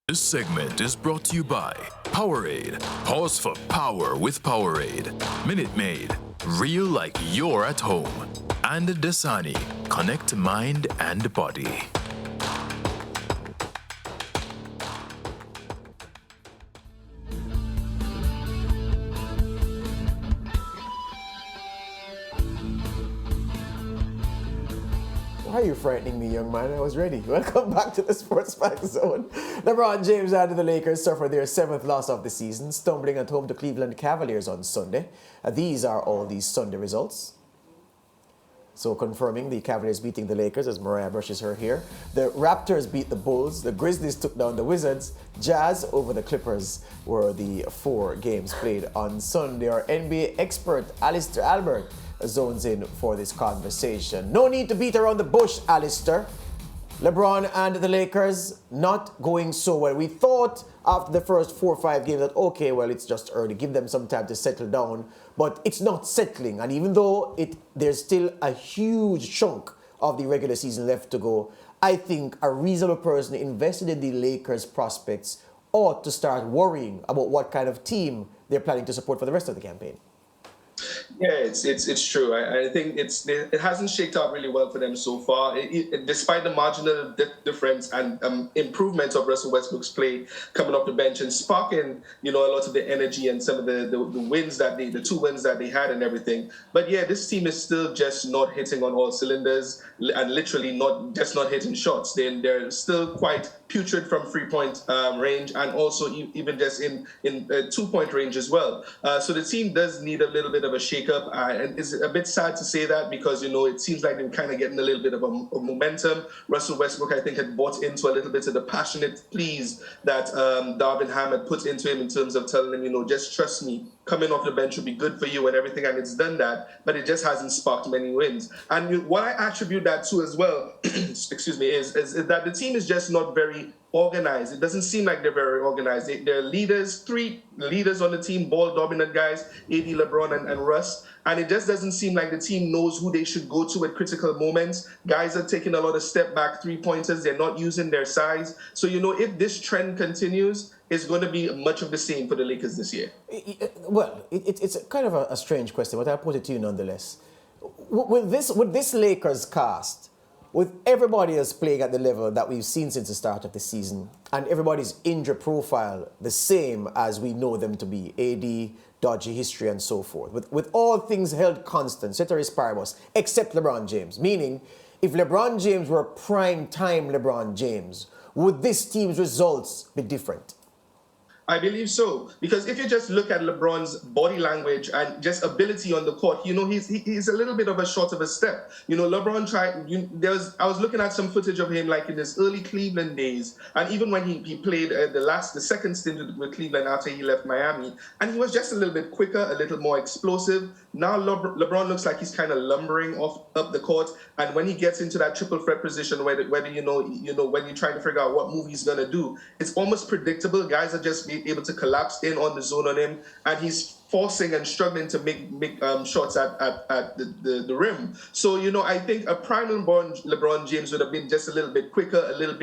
This segment is brought to you by Powerade. Pause for power with Powerade. Minute Maid. Real like you're at home. And Destined. Connect mind and body. Why are you frightening me, young man? I was ready. Welcome back to the Sports Pack Zone. LeBron James and the Lakers suffered their 7th loss of the season, stumbling at home to Cleveland Cavaliers on Sunday. These are all these Sunday results. So confirming the Cavaliers beating the Lakers as Mariah brushes her hair. The Raptors beat the Bulls. The Grizzlies took down the Wizards. Jazz over the Clippers were the 4 games played on Sunday. Our NBA expert, Alister Albert, zones in for this conversation. No need to beat around the bush, Alister. LeBron and the Lakers not going so well. We thought after the first 4 or 5 games that, okay, well, it's just early. Give them some time to settle down. But it's not settling. And even though there's still a huge chunk of the regular season left to go, I think a reasonable person invested in the Lakers' prospects ought to start worrying about what kind of team they're planning to support for the rest of the campaign. Yeah, it's true. I think it hasn't shaked out really well for them so far. Despite the marginal difference and improvement of Russell Westbrook's play coming off the bench and sparking, a lot of the energy and some of the wins the 2 wins that they had and everything. But yeah, this team is still just not hitting on all cylinders and literally not hitting shots. They're still quite putrid from 3-point range and also even just in 2-point range as well. So the team does need a little bit of a shake-up, and it's a bit sad to say that because, it seems like they're kind of getting a little bit of a momentum. Russell Westbrook, I think, had bought into a little bit of the passionate pleas that Darvin Ham had put into him in terms of telling him, just trust me, coming off the bench will be good for you and everything, and it's done that, but it just hasn't sparked many wins. And what I attribute that to as well, excuse me, is that the team is just not very organized. It doesn't seem like they're very organized. They're leaders, 3 leaders on the team, ball-dominant guys, AD, LeBron, and Russ. And it just doesn't seem like the team knows who they should go to at critical moments. Guys are taking a lot of step-back 3-pointers. They're not using their size. So, if this trend continues, it's going to be much of the same for the Lakers this year. Well, it's kind of a strange question, but I'll put it to you nonetheless. With this Lakers cast, with everybody else playing at the level that we've seen since the start of the season, and everybody's injury profile the same as we know them to be, AD, dodgy history, and so forth, with all things held constant, ceteris paribus, except LeBron James, meaning if LeBron James were prime-time LeBron James, would this team's results be different? I believe so, because if you just look at LeBron's body language and just ability on the court, he's a little bit of a short of a step. LeBron tried. I was looking at some footage of him like in his early Cleveland days, and even when he played the second stint with Cleveland after he left Miami, and he was just a little bit quicker, a little more explosive. Now LeBron looks like he's kind of lumbering up the court, and when he gets into that triple threat position, whether when you're trying to figure out what move he's gonna do, it's almost predictable. Guys are just being able to collapse in on the zone on him, and he's forcing and struggling to make shots at the rim. So I think a prime LeBron James would have been just a little bit quicker, a little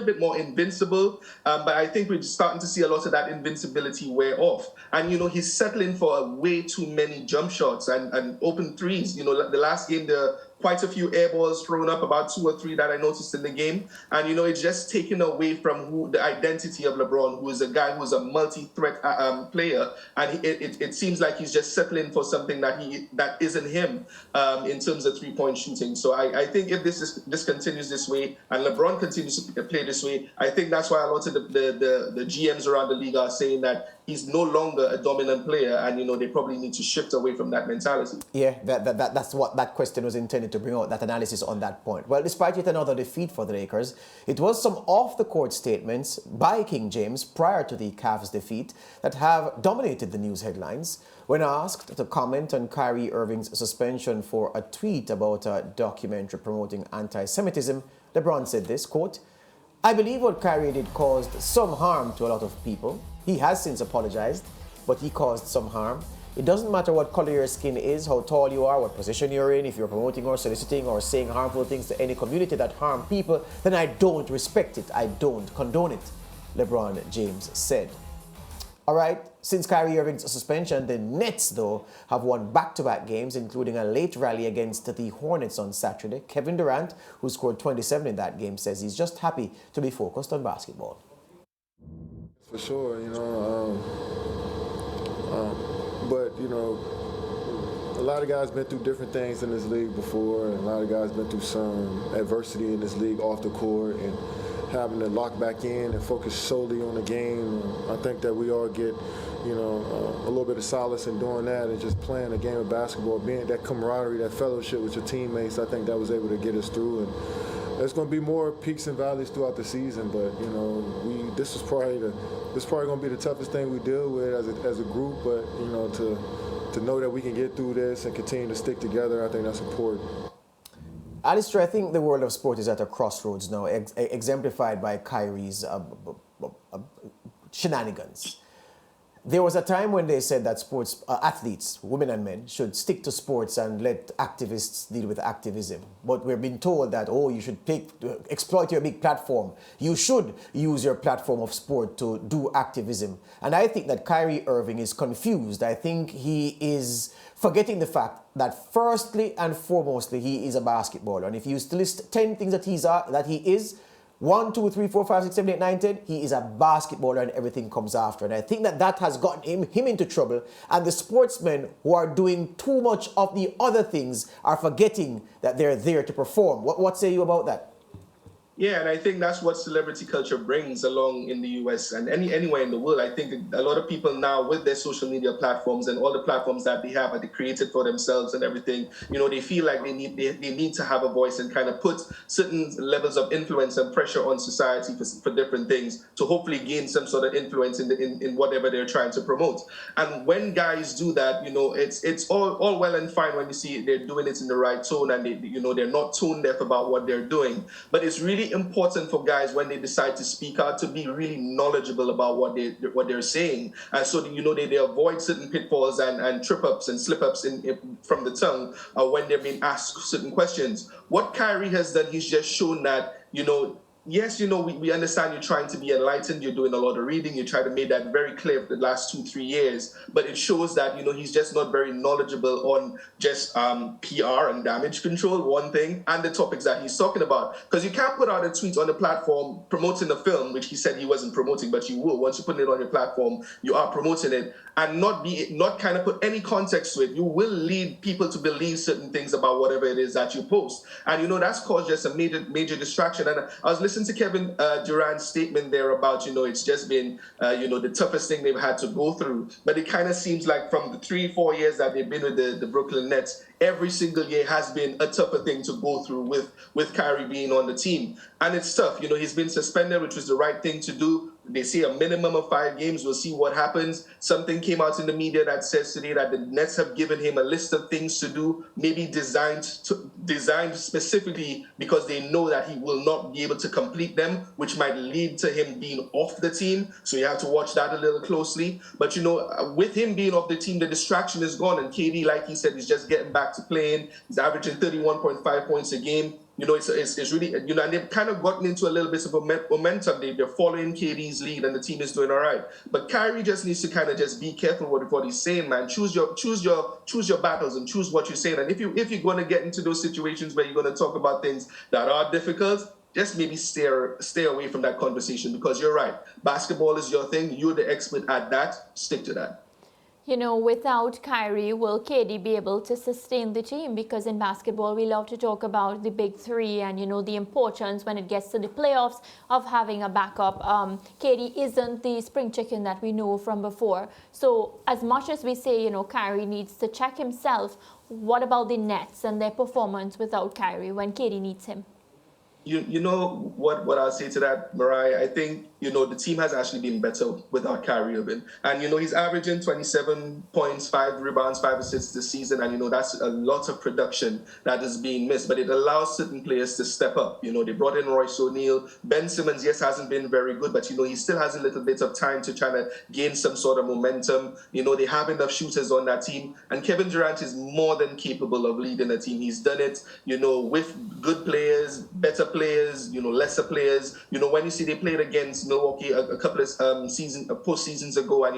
bit more invincible. But I think we're starting to see a lot of that invincibility wear off. And he's settling for way too many jump shots and open threes. The last game quite a few air balls thrown up, about 2 or 3 that I noticed in the game. And, it's just taken away from the identity of LeBron, who is a guy who is a multi-threat player. And it seems like he's just settling for something that isn't him in terms of 3-point shooting. So I think if this continues this way and LeBron continues to play this way, I think that's why a lot of the GMs around the league are saying that he's no longer a dominant player, and they probably need to shift away from that mentality. Yeah, that's what that question was intended to bring out, that analysis on that point. Well, despite yet another defeat for the Lakers, it was some off-the-court statements by King James prior to the Cavs defeat that have dominated the news headlines. When asked to comment on Kyrie Irving's suspension for a tweet about a documentary promoting anti-Semitism, LeBron said this, quote, "I believe what Kyrie did caused some harm to a lot of people. He has since apologized, but he caused some harm. It doesn't matter what color your skin is, how tall you are, what position you're in, if you're promoting or soliciting or saying harmful things to any community that harm people, then I don't respect it. I don't condone it." LeBron James said. All right, since Kyrie Irving's suspension, the Nets, though, have won back-to-back games, including a late rally against the Hornets on Saturday. Kevin Durant, who scored 27 in that game, says he's just happy to be focused on basketball. For sure, but, a lot of guys been through different things in this league before, and a lot of guys been through some adversity in this league off the court, and having to lock back in and focus solely on the game. I think that we all get, a little bit of solace in doing that and just playing a game of basketball, being that camaraderie, that fellowship with your teammates. I think that was able to get us through. And there's going to be more peaks and valleys throughout the season, but this is probably going to be the toughest thing we deal with as a group. But to know that we can get through this and continue to stick together, I think that's important. Alister, I think the world of sport is at a crossroads now, exemplified by Kyrie's shenanigans. There was a time when they said that sports athletes, women and men, should stick to sports and let activists deal with activism. But we're being told that, you should exploit your big platform. You should use your platform of sport to do activism. And I think that Kyrie Irving is confused. I think he is forgetting the fact that firstly and foremostly, he is a basketballer. And if you list 10 things that he is, 1, 2, 3, 4, 5, 6, 7, 8, 9, 10. He is a basketballer and everything comes after. And I think that has gotten him into trouble. And the sportsmen who are doing too much of the other things are forgetting that they're there to perform. What say you about that? Yeah, and I think that's what celebrity culture brings along in the US and anywhere in the world. I think a lot of people now with their social media platforms and all the platforms that they have, that they created for themselves and everything, they feel like they need to have a voice and kind of put certain levels of influence and pressure on society for different things to hopefully gain some sort of influence in whatever they're trying to promote. And when guys do that, it's all well and fine when you see they're doing it in the right tone and they're not tone deaf about what they're doing. But it's really important for guys when they decide to speak out to be really knowledgeable about what they're saying, and so they avoid certain pitfalls and trip ups and slip ups from the tongue when they're being asked certain questions. What Kyrie has done, he's just shown that yes, we understand you're trying to be enlightened, you're doing a lot of reading, you try to make that very clear for the last 2-3 years, but it shows that, he's just not very knowledgeable on just PR and damage control, one thing, and the topics that he's talking about. Because you can't put out a tweet on the platform promoting the film, which he said he wasn't promoting, but you will. Once you put it on your platform, you are promoting it, and not kind of put any context to it. You will lead people to believe certain things about whatever it is that you post. And, that's caused just a major distraction. And I was listening to Kevin Durant's statement there about, it's just been, the toughest thing they've had to go through. But it kind of seems like from the 3-4 years that they've been with the Brooklyn Nets, every single year has been a tougher thing to go through with Kyrie being on the team. And it's tough. He's been suspended, which was the right thing to do. They say a minimum of 5 games. We'll see what happens. Something came out in the media that says today that the Nets have given him a list of things to do, maybe designed specifically because they know that he will not be able to complete them, which might lead to him being off the team. So you have to watch that a little closely. But, with him being off the team, the distraction is gone. And KD, like he said, is just getting back to playing. He's averaging 31.5 points a game. It's really, and they've kind of gotten into a little bit of a momentum. They're following KD's lead, and the team is doing all right. But Kyrie just needs to kind of just be careful with what he's saying, man. Choose your battles and choose what you're saying. And if you're going to get into those situations where you're going to talk about things that are difficult, just maybe stay away from that conversation, because you're right. Basketball is your thing. You're the expert at that. Stick to that. Without Kyrie, will KD be able to sustain the team? Because in basketball, we love to talk about the big three and, the importance when it gets to the playoffs of having a backup. KD isn't the spring chicken that we know from before. So as much as we say, Kyrie needs to check himself, what about the Nets and their performance without Kyrie when KD needs him? You know what I'll say to that, Mariah? I think, the team has actually been better without Kyrie Irving. And, he's averaging 27 points, 5 rebounds, 5 assists this season. And, that's a lot of production that is being missed. But it allows certain players to step up. They brought in Royce O'Neal. Ben Simmons, yes, hasn't been very good. But, he still has a little bit of time to try to gain some sort of momentum. They have enough shooters on that team. And Kevin Durant is more than capable of leading a team. He's done it, with good players, better players, lesser players. When you see they played against Milwaukee a couple of post seasons ago, and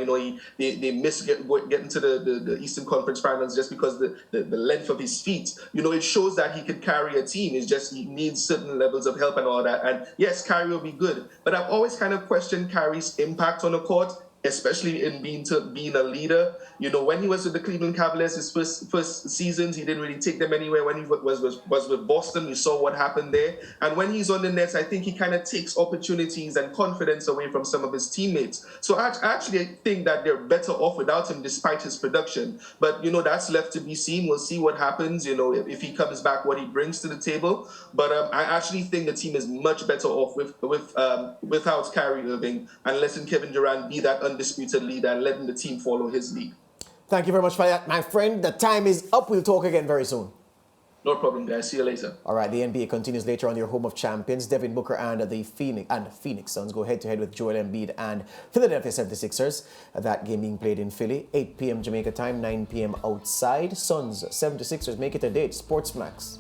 they missed getting to the Eastern Conference Finals just because the length of his feet. It shows that he could carry a team. It's just he needs certain levels of help and all that. And yes, Kyrie will be good, but I've always kind of questioned Kyrie's impact on the court, especially in being a leader. When he was with the Cleveland Cavaliers, his first seasons, he didn't really take them anywhere. When he was with Boston, we saw what happened there. And when he's on the Nets, I think he kind of takes opportunities and confidence away from some of his teammates. So I actually think that they're better off without him, despite his production. But, that's left to be seen. We'll see what happens, if he comes back, what he brings to the table. But I actually think the team is much better off without Kyrie Irving, and letting Kevin Durant be that undisputed leader and letting the team follow his lead. Thank you very much for that, my friend. The time is up. We'll talk again very soon. No problem, guys. See you later. All right, the NBA continues later on your home of champions. Devin Booker and the Phoenix Suns go head-to-head with Joel Embiid and Philadelphia 76ers. That game being played in Philly, 8 p.m. Jamaica time, 9 p.m. outside. Suns, 76ers, make it a date. Sports Max.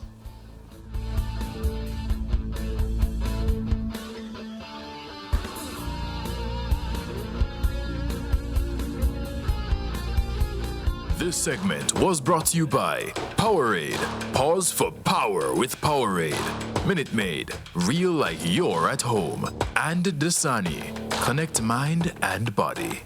This segment was brought to you by Powerade. Pause for power with Powerade. Minute Maid. Real like you're at home. And Destined. Connect mind and body.